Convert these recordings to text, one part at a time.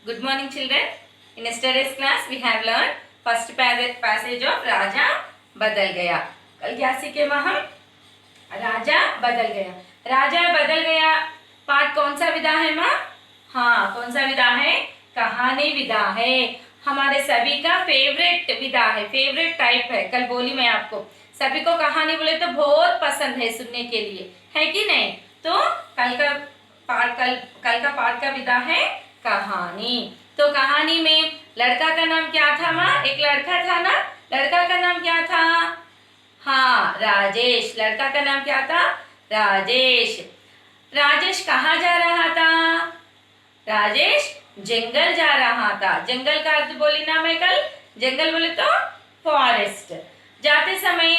Good morning, children. In yesterday's class, we have learned first passage of राजा बदल गया. कल क्या सीखे हम? राजा बदल गया. राजा बदल गया पाठ कौन सा विधा है माँ? हाँ, कौन सा विधा है? कहानी विधा है. हमारे सभी का फेवरेट विधा है, फेवरेट टाइप है. कल बोली मैं आपको, सभी को कहानी बोले तो बहुत पसंद है सुनने के लिए, है कि नहीं? तो कल का पाठ का विधा है कहानी. तो कहानी में लड़का का नाम क्या था माँ? एक लड़का था ना, लड़का का नाम क्या था? हाँ, राजेश. लड़का का नाम क्या था? राजेश. राजेश कहाँ जा रहा था? राजेश जंगल जा रहा था. जंगल का अर्थ बोली ना मैं कल? जंगल बोले तो फॉरेस्ट. जाते समय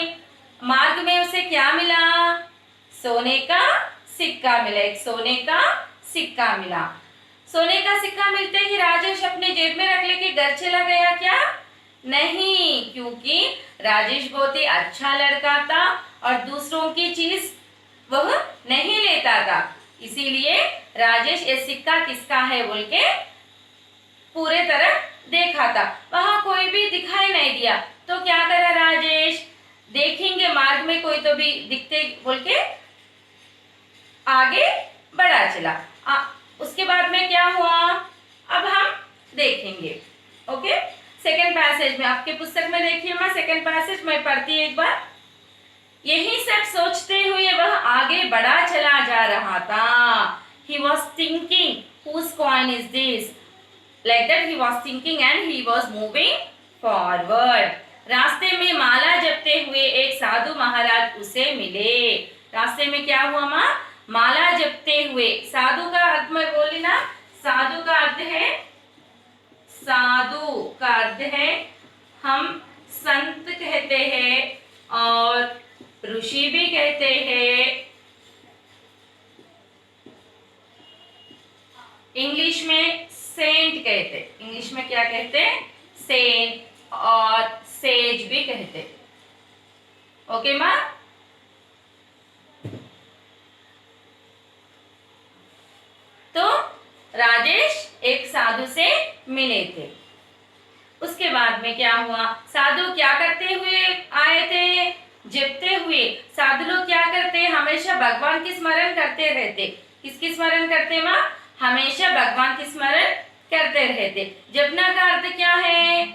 मार्ग में उसे क्या मिला? सोने का सिक्का मिला. एक सोने का सिक्का मिला. सोने का सिक्का मिलते ही राजेश अपने जेब में रख लेके घर चला गया क्या? नहीं, क्योंकि राजेश बहुत ही अच्छा लड़का था और दूसरों की चीज वह नहीं लेता था. इसीलिए राजेश ये सिक्का किसका है बोल के पूरे तरह देखा था. वहां कोई भी दिखाई नहीं दिया तो क्या करा राजेश? देखेंगे मार्ग में कोई तो भी दिखते बोल के आगे बढ़ा चला. उसके बाद में क्या हुआ अब हम देखेंगे. ओके, सेकंड पैसेज में आपके पुस्तक में देखिए मैं सेकंड पैसेज में पढ़ती एक बार. यही सब सोचते हुए वह आगे बढ़ा चला जा रहा था. He was thinking, whose coin is this? Like that he was thinking and he was moving forward. रास्ते में माला जपते हुए एक साधु महाराज उसे मिले. रास्ते में क्या हुआ माँ? माला जपते हुए. साधु का अर्थ में बोली ना, साधु का अर्थ है, साधु का अर्थ है हम संत कहते हैं और ऋषि भी कहते हैं. इंग्लिश में सेंट कहते. इंग्लिश में क्या कहते? सेंट और सेज भी कहते. ओके माँ? तो राजेश एक साधु से मिले थे. उसके बाद में क्या हुआ? साधु क्या करते हुए आए थे? जपते हुए. साधु लोग क्या करते? हमेशा भगवान की स्मरण करते रहते. किसकी स्मरण करते माँ? हमेशा भगवान की स्मरण करते रहते. जपना का अर्थ क्या है?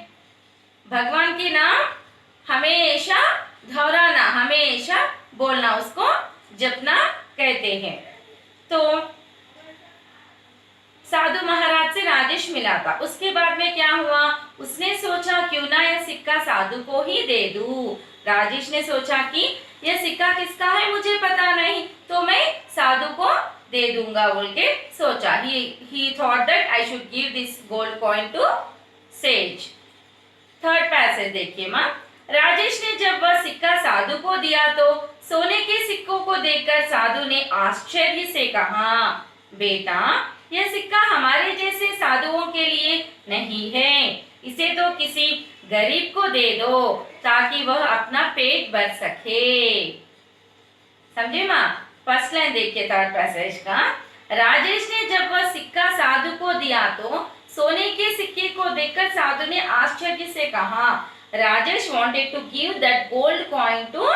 भगवान के नाम हमेशा दोहराना, हमेशा बोलना, उसको जपना कहते हैं. तो साधु महाराज से राजेश मिला था. उसके बाद में क्या हुआ? उसने सोचा क्यों ना यह सिक्का साधु को ही दे दूं. राजेश ने सोचा कि यह सिक्का किसका है मुझे पता नहीं, तो मैं साधु को दे दूंगा बोल के सोचा. He thought that I should give this gold coin to sage. Third passage देखिए माँ. राजेश ने जब वह सिक्का साधु को दिया तो सोने के सिक्कों को देखकर साधु ने आश्चर्य से कहा, बेटा यह सिक्का हमारे जैसे साधुओं के लिए नहीं है. इसे तो किसी गरीब को दे दो ताकि वह अपना पेट भर सके. समझे माँ? फर्स्ट लाइन देखिए थर्ड पैसेज का. राजेश ने जब वह सिक्का साधु को दिया तो सोने के सिक्के को देखकर साधु ने आश्चर्य से कहा. Rajesh wanted to give that gold coin to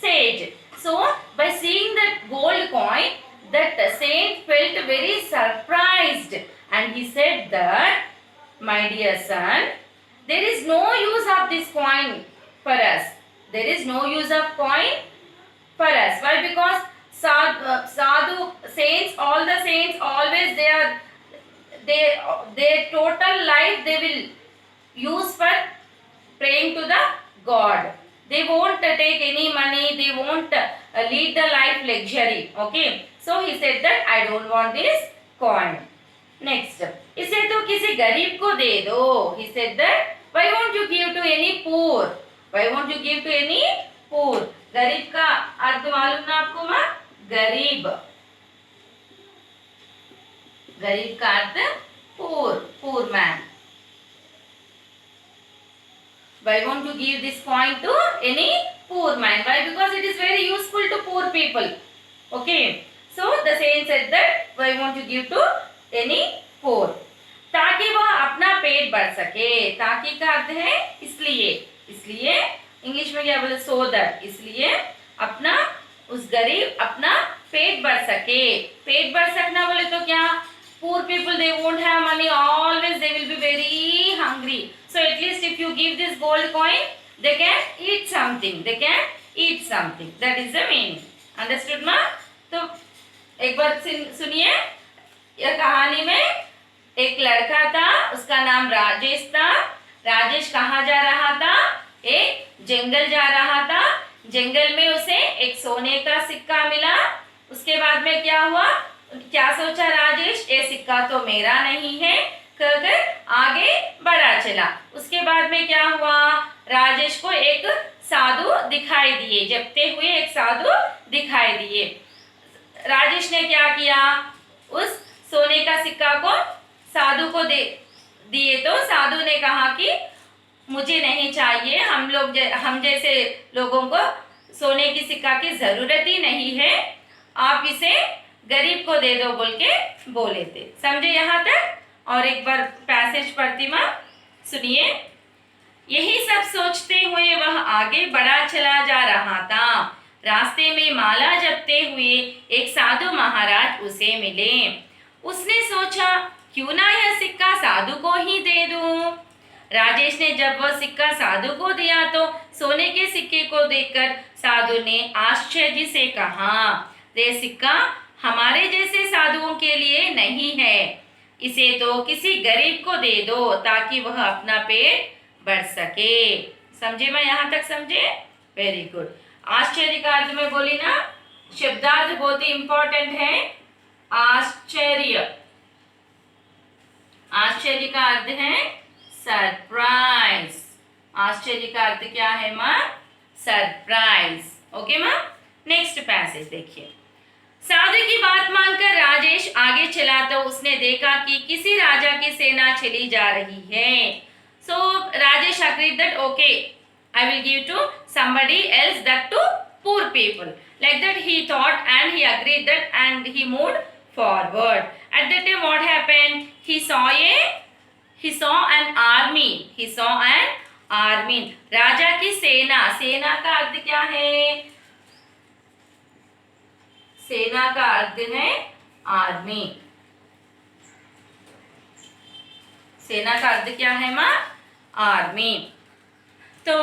sage. So by seeing that gold coin, that saint felt very surprised and he said that, my dear son, there is no use of this coin for us. There is no use of coin for us. Why? Because sadhu saints, all the saints always their total life they will use for praying to the God. They won't take any money, they won't lead the life luxury. Okay, so he said that I don't want this coin. Next, इसे तो किसी गरीब को दे दो. He said that why won't you give to any poor? Why won't you give to any poor? गरीब का अर्थ मालूम ना आपको माँ? गरीब. गरीब का अर्थ poor, poor man. Why won't you give this coin to any poor man? Why? Because it is very useful to poor people. Okay. So the saint said that why won't you give to any poor? ताकि पेट बढ़ सके। ताकि का अर्थ है इसलिए, इसलिए English में क्या बोले, सो दैट, इसलिए अपना उस गरीब अपना पेट भर सके। पेट भर सकना बोले तो क्या, poor people they won't have money, always they will be very hungry, so at least if you give this gold coin they can eat something, they can eat something, that is the meaning, understood ma? तो एक बार सुनिए, यह कहानी में एक लड़का था, उसका नाम राजेश था। राजेश कहाँ जा रहा था, एक जंगल जा रहा था। जंगल में उसे एक सोने का सिक्का मिला। उसके बाद में क्या हुआ, क्या सोचा राजेश, ये सिक्का तो मेरा नहीं है, कहकर आगे बढ़ा चला। उसके बाद में क्या हुआ, राजेश को एक साधु दिखाई दिए, जपते हुए एक साधु दिखाई दिए। राजेश ने क्या किया, उस सोने का सिक्का को साधु को दिए तो साधु ने कहा कि मुझे नहीं चाहिए, हम जैसे लोगों को सोने की सिक्का की जरूरत ही नहीं है, आप इसे गरीब को दे दो बोल के बोले थे। समझे यहाँ तक? और एक बार पैसेज पढ़ती माँ, सुनिए। यही सब सोचते हुए वह आगे बढ़ा चला जा रहा था। रास्ते में माला जपते हुए एक साधु महाराज उसे मिले। उसने सोचा क्यों ना यह सिक्का साधु को ही दे दूं। राजेश ने जब वह सिक्का साधु को दिया तो सोने के सिक्के को देखकर साधु ने आश्चर्य से कहा, ये सिक्का हमारे जैसे साधुओं के लिए नहीं है, इसे तो किसी गरीब को दे दो ताकि वह अपना पेट बढ़ सके। समझे मैं यहाँ तक? समझे? Very good. आश्चर्य का अर्थ में बोली ना, शब्दार्थ बहुत ही इंपॉर्टेंट है। आश्चर्य, आश्चर्य का अर्थ है सरप्राइज। आश्चर्य का अर्थ क्या है माँ? सरप्राइज। ओके माँ? नेक्स्ट पैसेज देखिए। साधु की बात मानकर राजेश आगे चला तो उसने देखा कि किसी राजा की सेना चली जा रही है। सो Rajesh agreed that okay, I will give to somebody else, that to poor people. Like that he thought and he agreed that and he moved forward. At that time what happened? He saw an army. He saw an army. राजा की सेना, सेना का अर्थ क्या है? सेना का अर्थ है army. सेना का अर्थ क्या है माँ? आर्मी। तो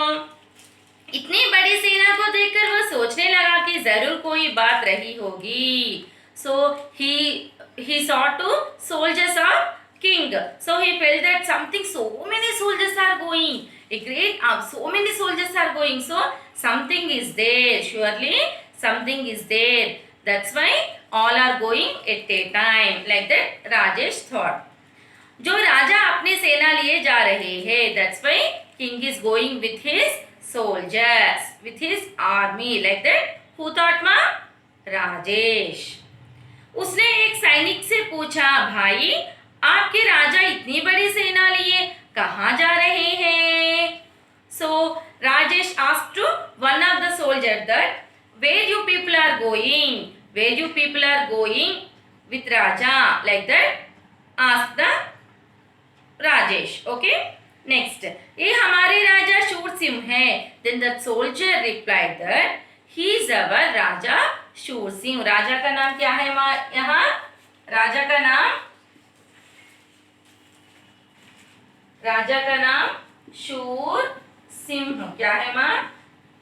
इतनी बड़ी सेना को देखकर वो सोचने लगा कि जरूर कोई बात रही होगी। So he saw two soldiers of king. So he felt that something, so many soldiers are going. A great so many soldiers are going. So something is there. Surely something is there. That's why all are going at a time. Like that Rajesh thought. जो राजा अपने सेना लिए जा रहे हैं, that's why king is going with his soldiers, with his army. Like that who thought ma? Rajesh. उसने एक सैनिक से पूछा, भाई आपके राजा इतनी बड़ी सेना लिए कहाँ जा रहे हैं? So Rajesh asked to one of the soldiers that where you people are going? Where you people are going with Raja? Like that ask the Rajesh. Okay next, ये हमारे राजा शूरसिंह है। Then the soldier replied that he is our Raja Shursingh. राजा का नाम क्या है माँ? यहाँ राजा का नाम शूरसिंह। क्या है माँ?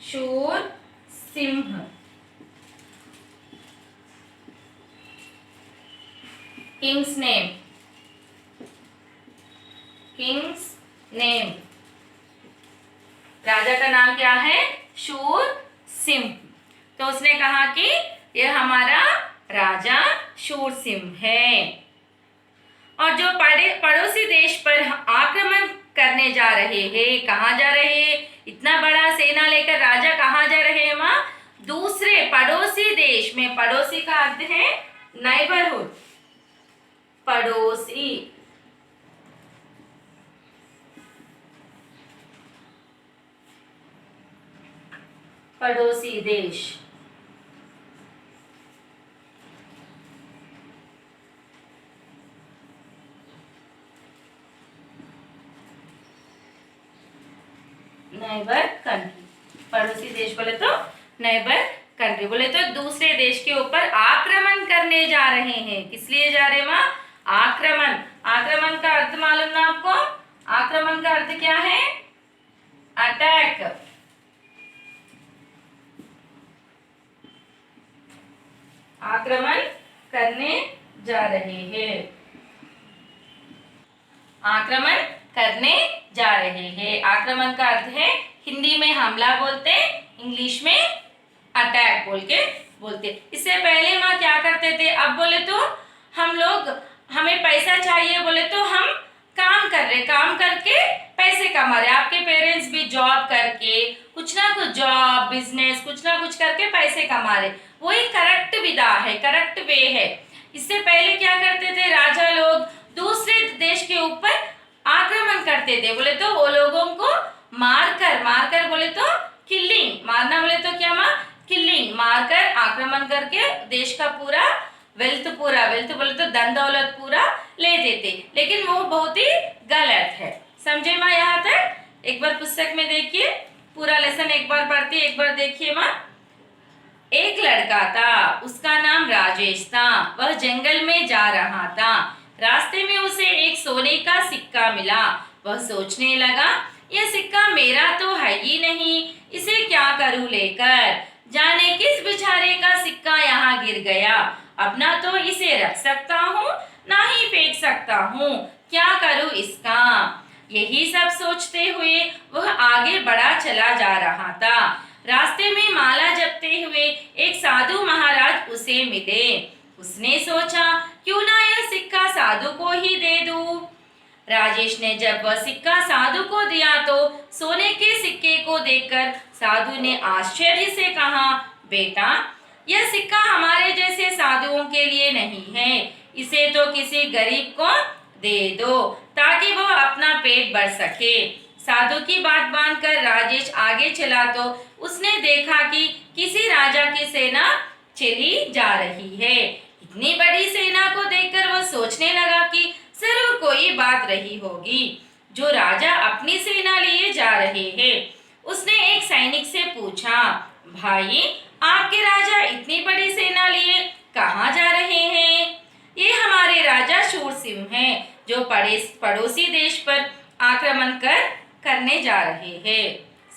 Shursingh. King's name, king's name. राजा का नाम क्या है? शूरसिंह। तो उसने कहा कि यह हमारा राजा शूरसिंह है। और जो पड़ोसी देश पर आक्रमण करने जा रहे हैं, कहाँ जा रहे हैं? इतना बड़ा सेना लेकर राजा कहाँ जा रहे हैं माँ? दूसरे पड़ोसी देश में। पड़ोसी का अर्थ है नेबरहुड, पड़ोसी। पड़ोसी देश। नेबर कंट्री, पड़ोसी देश बोले तो नेबर कंट्री, बोले तो दूसरे देश के ऊपर आक्रमण करने जा रहे हैं। किस लिए जा रहे माँ? आक्रमण। आक्रमण का अर्थ मालूम ना आपको? आक्रमण का अर्थ क्या है? अटैक। आक्रमण करने जा रहे हैं, आक्रमण करने जा रहे हैं। आक्रमण का अर्थ है, हिंदी में हमला बोलते, इंग्लिश में अटैक बोल के बोलते। इससे पहले माँ क्या करते थे? अब बोले तो हम लोग, हमें पैसा चाहिए बोले तो हम काम कर रहे, काम करके पैसे कमा रहे। आपके पेरेंट्स भी जॉब करके कुछ ना कुछ जॉब बिजनेस कुछ ना कुछ करके पैसे कमा रहे, वही करेक्ट विधा है, करेक्ट वे है। इससे पहले क्या करते थे? राजा लोग दूसरे देश के ऊपर आक्रमण करते थे, बोले तो वो लोगों को मारकर बोले तो किलिंग, मारना बोले तो क्या माँ? किलिंग, मारकर आक्रमण करके देश का पूरा वेल्थ बोले तो धन दौलत पूरा ले देते, लेकिन वो बहुत ही गलत है। समझे माँ यहाँ तक? एक बार पुस्तक में देखिए, पूरा लेसन एक बार पढ़ती, एक बार देखिए माँ। एक लड़का था, उसका नाम राजेश था। वह जंगल में जा रहा था। रास्ते में उसे एक सोने का सिक्का मिला। वह सोचने लगा, यह सिक्का मेरा तो है ही नहीं, इसे क्या करूं लेकर? जाने किस बेचारे का सिक्का यहाँ गिर गया। अपना तो इसे रख सकता हूँ, ना ही फेंक सकता हूँ, क्या करूं इसका? यही सब सोचते हुए वह आगे बढ़ा चला जा रहा था। रास्ते में माला जपते हुए एक साधु महाराज उसे मिले। उसने सोचा, क्यों ना यह सिक्का साधु को ही दे दूं। राजेश ने जब वह सिक्का साधु को दिया तो सोने के सिक्के को देखकर साधु ने आश्चर्य से कहा, बेटा, यह सिक्का हमारे जैसे साधुओं के लिए नहीं है, इसे तो किसी गरीब को दे दो ताकि वो अपना पेट भर सके। साधु की बात मानकर राजेश आगे चला तो उसने देखा कि किसी राजा की सेना चली जा रही है। इतनी बड़ी सेना को देखकर वह सोचने लगा कि जरूर कोई बात रही होगी जो राजा अपनी सेना लिए जा रहे हैं। उसने एक सैनिक से पूछा, भाई, आपके राजा इतनी बड़ी सेना लिए कहाँ जा रहे हैं? ये हमारे राजा शूरसिंह हैं, जो पड़ोसी देश पर आक्रमण करने जा रहे हैं।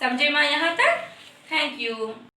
समझे माँ यहाँ तक? Thank you.